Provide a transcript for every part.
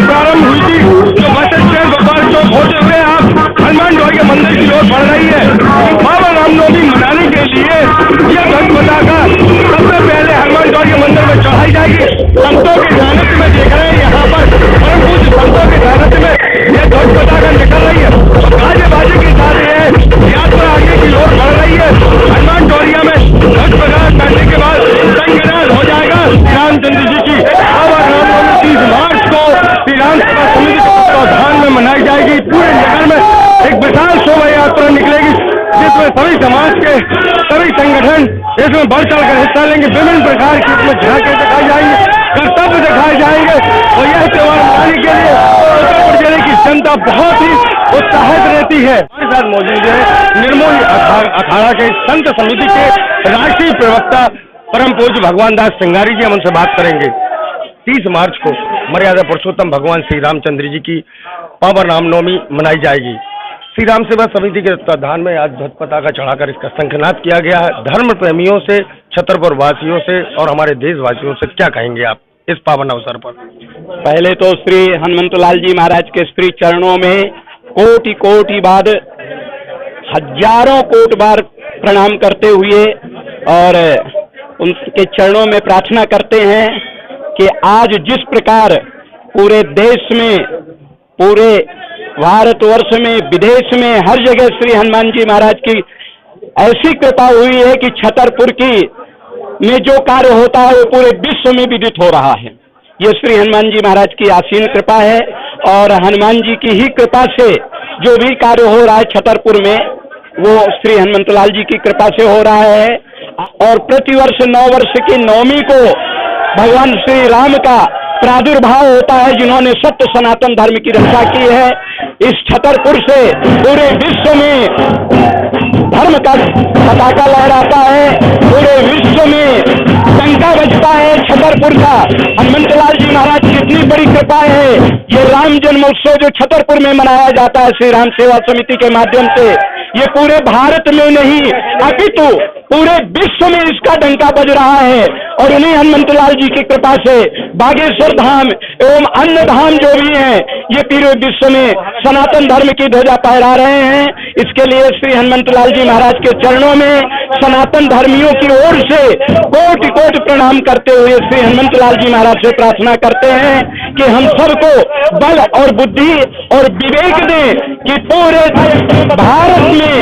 प्रारंभ हुई थी जो बस स्टैंड गोपाल चौक होते हुए आप हनुमान डोरी के मंदिर की ओर बढ़ रही है। बाबा रामनवमी मनाने के लिए यह ध्वज पताका सबसे पहले हनुमान डोरी के मंदिर में चढ़ाई जाएगी। संतों के सानिध्य में देख रहे हैं यहाँ पर परम पूज्य संतों के सानिध्य में यह ध्वज पताका निकल रही है और गाजे बाजे के साथ ये यात्रा आगे की ओर बढ़ रही है। हनुमान डोरिया में ध्वज पताका चढ़ने के बाद संज्ञान हो जाएगा श्री रामचंद्र जी की। बाबा रामनवमी 30 मार्च को श्री राम सेवा समिति के तत्वाधान में मनाई जाएगी। पूरे नगर में एक विशाल शोभा यात्रा निकलेगी जिसमें सभी समाज के सभी संगठन इसमें बढ़ चढ़ कर हिस्सा लेंगे। विभिन्न प्रकार की इसमें झांकियां दिखाई जाएंगी, कर्तव्य दिखाए जाएंगे और यह त्योहार मनाने के लिए उत्तर प्रदेश की जनता बहुत ही उत्साहित रहती है। हमारे साथ मौजूद है निर्मोही अखाड़ा के संत समिति के राष्ट्रीय प्रवक्ता परम पूज्य भगवान दास सिंगारी जी। हम उनसे बात करेंगे। 30 मार्च को मर्यादा पुरुषोत्तम भगवान श्री रामचंद्र जी की पावन रामनवमी मनाई जाएगी। श्री राम सेवा समिति के तत्वाधान में आज ध्वज पताका चढ़ाकर इसका शंखनाद किया गया है। धर्म प्रेमियों से, छतरपुर वासियों से और हमारे देशवासियों से क्या कहेंगे आप इस पावन अवसर पर? पहले तो श्री हनुमंतलाल जी महाराज के श्री चरणों में कोटि कोटि बाद, हजारों कोटि बार प्रणाम करते हुए और उनके चरणों में प्रार्थना करते हैं कि आज जिस प्रकार पूरे देश में, पूरे भारतवर्ष में, विदेश में, हर जगह श्री हनुमान जी महाराज की ऐसी कृपा हुई है कि छतरपुर की में जो कार्य होता है वो पूरे विश्व में विदित हो रहा है। ये श्री हनुमान जी महाराज की असीम कृपा है और हनुमान जी की ही कृपा से जो भी कार्य हो रहा है छतरपुर में वो श्री हनुमंतलाल जी की कृपा से हो रहा है। और प्रतिवर्ष 9 वर्ष की नवमी को भगवान श्री राम का प्रादुर्भाव होता है जिन्होंने सत्य सनातन धर्म की रक्षा की है। इस छतरपुर से पूरे विश्व में धर्म का पताका लहराता है, पूरे विश्व में डंका बजता है छतरपुर का। हनुमंतलाल जी महाराज की इतनी बड़ी कृपा है। ये राम जन्मोत्सव जो छतरपुर में मनाया जाता है श्री राम सेवा समिति के माध्यम से, ये पूरे भारत में नहीं अपितु पूरे विश्व में इसका डंका बज रहा है। और उन्हीं हनुमंतलाल जी की कृपा से बागेश्वर धाम एवं अन्य धाम जो भी हैं ये पूरे विश्व में सनातन धर्म की ध्वजा फहरा रहे हैं। इसके लिए श्री हनुमंतलाल जी महाराज के चरणों में सनातन धर्मियों की ओर से कोटि कोटि प्रणाम करते हुए श्री हनुमंतलाल जी महाराज से प्रार्थना करते हैं कि हम सबको बल और बुद्धि और विवेक दें कि पूरे भारत में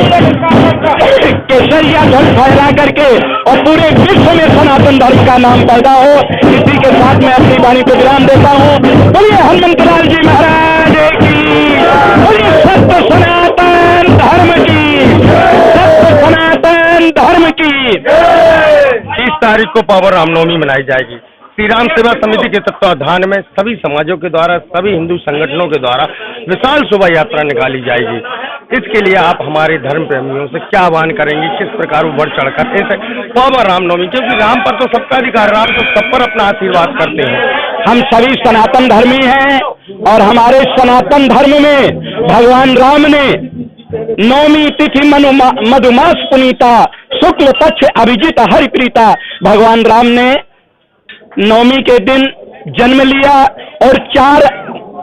केसरिया ध्वज फहरा करके और पूरे विश्व में सनातन धर्म का नाम पैदा हो। इसी के साथ मैं अपनी वाणी को विराम देता हूँ। बोलिए हनुमंतलाल जी महाराज की, बोलिए सत्य सनातन धर्म की, सत्य सनातन धर्म की। 30 तारीख को पावन रामनवमी मनाई जाएगी। श्री राम सेवा समिति के तत्वाधान में सभी समाजों के द्वारा, सभी हिंदू संगठनों के द्वारा विशाल शोभा यात्रा निकाली जाएगी। इसके लिए आप हमारे धर्म प्रेमियों से क्या आह्वान करेंगे, किस प्रकार वो बढ़ चढ़कर ऐसे पावन रामनवमी, क्योंकि राम पर तो सबका अधिकार, राम तो सब पर अपना आशीर्वाद करते हैं। हम सभी सनातन धर्मी हैं और हमारे सनातन धर्म में भगवान राम ने नौमी तिथि मधुमास पुनीता शुक्ल पक्ष अभिजित हरिप्रीता, भगवान राम ने नवमी के दिन जन्म लिया और 4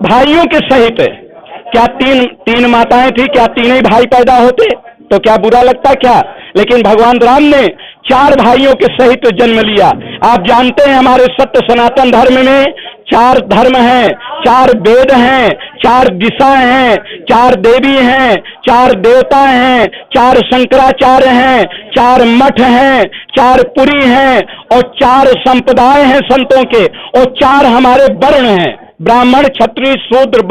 भाइयों के सहित, क्या तीन माताएं थी, क्या तीनों भाई पैदा होते तो क्या बुरा लगता क्या? लेकिन भगवान राम ने 4 भाइयों के सहित जन्म लिया। आप जानते हैं हमारे सत्य सनातन धर्म में 4 धर्म हैं, 4 वेद हैं, 4 दिशाएं हैं, 4 देवी हैं, 4 देवता हैं, 4 शंकराचार्य हैं, 4 मठ हैं, 4 पुरी हैं और 4 संप्रदाय हैं संतों के और 4 हमारे वर्ण हैं, ब्राह्मण क्षत्रिय शूद्र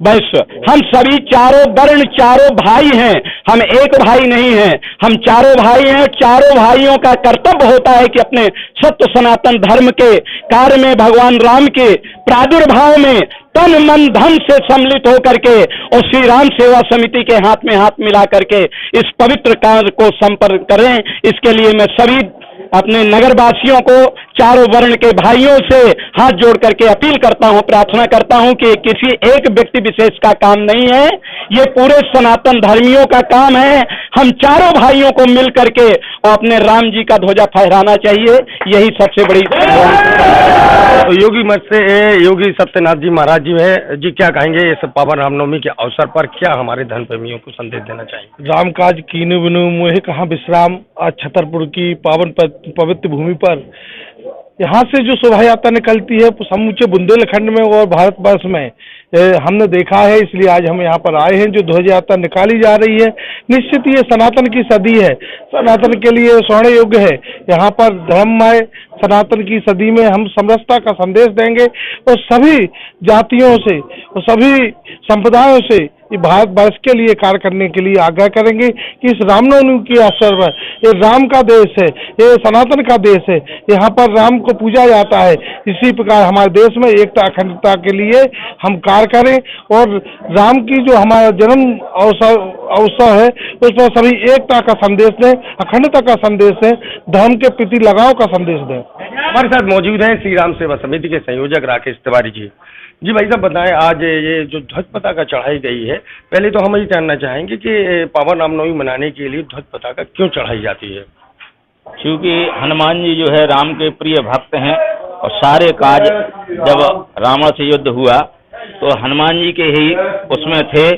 वैश्य। हम सभी चारों वर्ण, चारों भाई हैं, हम एक भाई नहीं हैं, हम चारों भाई हैं। चारों भाइयों का कर्तव्य होता है कि अपने सत्य सनातन धर्म के कार्य में, भगवान राम के प्रादुर्भाव में तन मन धन से सम्मिलित होकर के और श्री राम सेवा समिति के हाथ में हाथ मिला करके इस पवित्र कार्य को संपन्न करें। इसके लिए मैं सभी अपने नगरवासियों को, चारों वर्ण के भाइयों से हाथ जोड़ करके अपील करता हूं, प्रार्थना करता हूं कि किसी एक व्यक्ति विशेष का काम नहीं है, ये पूरे सनातन धर्मियों का काम है। हम चारों भाइयों को मिल करके अपने राम जी का ध्वजा फहराना चाहिए, यही सबसे बड़ी। तो योगी मठ से योगी सत्यनाथ जी महाराज जी है जी, क्या कहेंगे इस पावन रामनवमी के अवसर पर, क्या हमारे धर्म प्रेमियों को संदेश देना चाहिए? राम काज कीनु बिनु मोहे कहाँ विश्राम। आज छतरपुर की पावन पवित्र भूमि पर यहाँ से जो शोभा यात्रा निकलती है समूचे बुंदेलखंड में और भारतवर्ष में हमने देखा है, इसलिए आज हम यहाँ पर आए हैं। जो ध्वज यात्रा निकाली जा रही है, निश्चित ये सनातन की सदी है, सनातन के लिए स्वर्ण युग है। यहाँ पर धर्ममय सनातन की सदी में हम समरसता का संदेश देंगे और सभी जातियों से और सभी संप्रदायों से ये भारतवर्ष के लिए कार्य करने के लिए आग्रह करेंगे कि इस रामनवमी के अवसर पर, ये राम का देश है, ये सनातन का देश है, यहाँ पर राम को पूजा जाता है। इसी प्रकार हमारे देश में एकता अखंडता के लिए हम कार्य करें और राम की जो हमारा जन्म अवसर है उस पर सभी एकता का संदेश दें, अखंडता का संदेश दें, धर्म के प्रति लगाव का संदेश दें। हमारे साथ मौजूद हैं श्री राम सेवा समिति के संयोजक राकेश तिवारी जी। जी भाई साहब बताएं, आज ये जो ध्वज पताका चढ़ाई गई है, पहले तो हम ये जानना चाहेंगे कि पावन रामनवमी मनाने के लिए ध्वज पताका क्यों चढ़ाई जाती है? क्योंकि हनुमान जी जो है राम के प्रिय भक्त हैं और सारे काज जब रावण से युद्ध हुआ तो हनुमान जी के ही उसमें थे।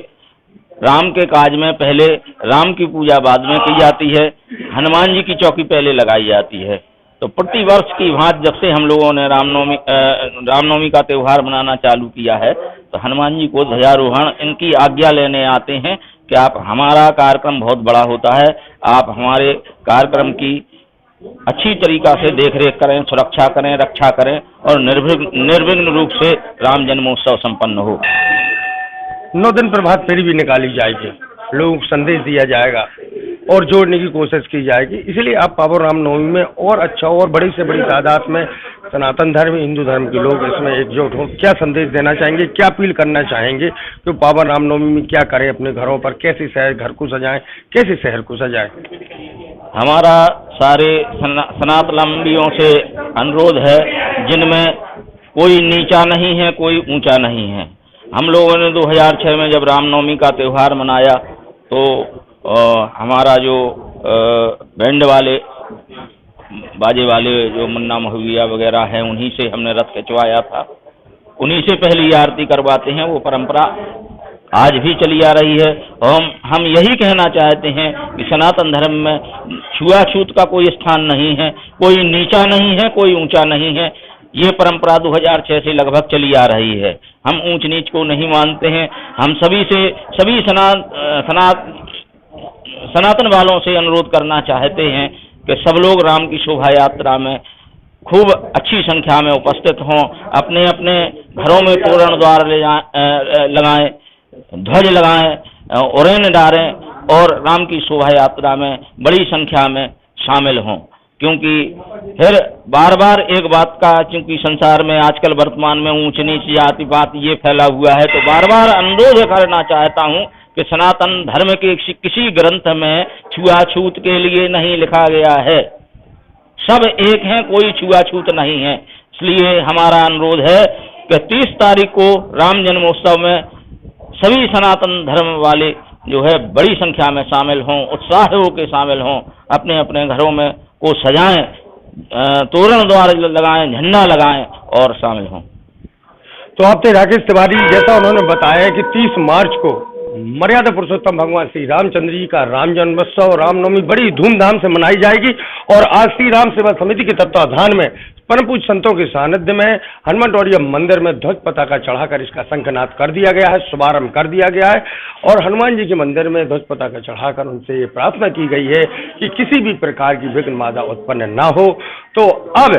राम के काज में पहले राम की पूजा बाद में की जाती है, हनुमान जी की चौकी पहले लगाई जाती है। तो प्रति वर्ष की भांति जब से हम लोगों ने रामनवमी का त्यौहार मनाना चालू किया है तो हनुमान जी को ध्वजारोहण इनकी आज्ञा लेने आते हैं कि आप, हमारा कार्यक्रम बहुत बड़ा होता है, आप हमारे कार्यक्रम की अच्छी तरीका से देखरेख करें, सुरक्षा करें, रक्षा करें और निर्विघ्न रूप से राम जन्मोत्सव संपन्न हो। 9 दिन प्रभात फेरी भी निकाली जाएगी, लोगों को संदेश दिया जाएगा और जोड़ने की कोशिश की जाएगी। इसलिए आप पावन रामनवमी में और अच्छा और बड़ी से बड़ी तादाद में सनातन धर्म, हिंदू धर्म के लोग इसमें एकजुट हों। क्या संदेश देना चाहेंगे, क्या अपील करना चाहेंगे कि पावन रामनवमी में क्या करें अपने घरों पर, कैसे शहर घर को सजाएं, कैसे शहर को सजाएं? हमारा सारे सनातनलंबियों से अनुरोध है, जिनमें कोई नीचा नहीं है, कोई ऊंचा नहीं है। हम लोगों ने 2006 में जब रामनवमी का त्यौहार मनाया तो हमारा जो बैंड वाले बाजे वाले जो मुन्ना महुविया वगैरह हैं उन्हीं से हमने रथ खिंचवाया था, उन्हीं से पहली आरती करवाते हैं। वो परंपरा आज भी चली आ रही है। हम यही कहना चाहते हैं कि सनातन धर्म में छुआछूत का कोई स्थान नहीं है, कोई नीचा नहीं है, कोई ऊंचा नहीं है। ये परंपरा 2006 से लगभग चली आ रही है। हम ऊंच नीच को नहीं मानते हैं। हम सभी सनातन वालों से अनुरोध करना चाहते हैं कि सब लोग राम की शोभा यात्रा में खूब अच्छी संख्या में उपस्थित हों, अपने अपने घरों में तोरण द्वार लगाएं, ध्वज लगाएं, ओरेन डालें और राम की शोभा यात्रा में बड़ी संख्या में शामिल हों। क्योंकि फिर बार बार एक बात का, क्योंकि संसार में आजकल वर्तमान में ऊंच नीच जाति पात ये फैला हुआ है, तो बार बार अनुरोध करना चाहता हूं कि सनातन धर्म के किसी ग्रंथ में छुआछूत के लिए नहीं लिखा गया है। सब एक हैं, कोई छुआछूत नहीं है। इसलिए हमारा अनुरोध है कि 30 तारीख को राम जन्मोत्सव में सभी सनातन धर्म वाले जो है बड़ी संख्या में शामिल हों, उत्साह होकर शामिल हों, अपने अपने घरों में को सजाएं, तोरण द्वार लगाएं, झंडा लगाएं और शामिल हों। तो आपने राकेश तिवारी जैसा उन्होंने बताया कि 30 मार्च को मर्यादा पुरुषोत्तम भगवान श्री रामचंद्र जी का राम जन्मोत्सव रामनवमी बड़ी धूमधाम से मनाई जाएगी और आज श्री राम सेवा समिति के तत्वाधान में परम पूज्य संतों के सानिध्य में हनुमान टोडिया मंदिर में ध्वज पताका चढ़ाकर इसका शंखनाद कर दिया गया है, शुभारंभ कर दिया गया है और हनुमान जी के मंदिर में ध्वज पताका चढ़ाकर उनसे ये प्रार्थना की गई है कि किसी भी प्रकार की विघ्न बाधा उत्पन्न ना हो। तो अब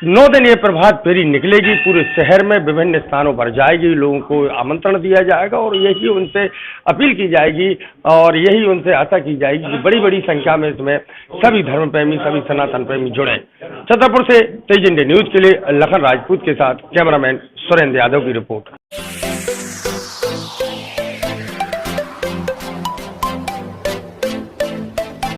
9 दिन ये प्रभात फेरी निकलेगी, पूरे शहर में विभिन्न स्थानों पर जाएगी, लोगों को आमंत्रण दिया जाएगा और यही उनसे अपील की जाएगी और यही उनसे आशा की जाएगी कि बड़ी बड़ी संख्या में इसमें सभी धर्म प्रेमी, सभी सनातन प्रेमी जुड़े। छतरपुर से तेज इंडिया न्यूज के लिए लखन राजपूत के साथ कैमरामैन सुरेंद्र यादव की रिपोर्ट।